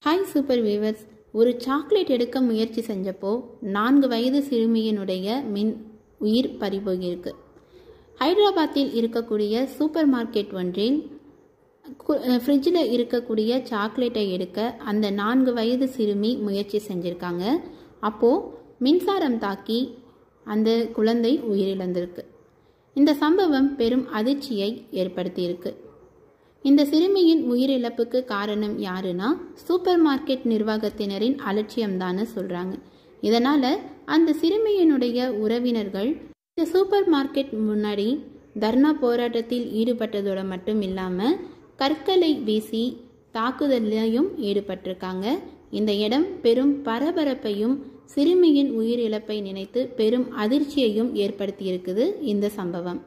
Hi super viewers. ஒரு chocolate எடுக்க முயற்சி செஞ்சப்போ 4 வயது சிறுமியினுடைய உயிர் பறிபோகியிருக்கு. ஹைதராபாத்தில் இருக்கக்கூடிய சூப்பர் மார்க்கெட் ஒன்றில் ஃப்ரிட்ஜில் இருக்கக்கூடிய சாக்லேட்டை எடுக்க அந்த 4 வயது சிறுமி முயற்சி செஞ்சுருக்காங்க. அப்போது மின்சாரம் தாக்கி அந்த குழந்தை உயிரிழந்திருக்கு. இந்த சம்பவம் பெரும் அதிர்ச்சியை ஏற்படுத்தியிருக்கு. இந்த சிறுமியின் உயிரிழப்புக்கு காரணம் யாருன்னா சூப்பர் மார்க்கெட் நிர்வாகத்தினரின் அலட்சியம்தான்னு சொல்கிறாங்க. இதனால் அந்த சிறுமியினுடைய உறவினர்கள் இந்த சூப்பர் மார்க்கெட் முன்னாடி தர்ணா போராட்டத்தில் ஈடுபட்டதோடு மட்டும் இல்லாமல் கற்களை வீசி தாக்குதலையும் ஈடுபட்டிருக்காங்க. இந்த இடம் பெரும் பரபரப்பையும் சிறுமியின் உயிரிழப்பை நினைத்து பெரும் அதிர்ச்சியையும் ஏற்படுத்தியிருக்குது இந்த சம்பவம்.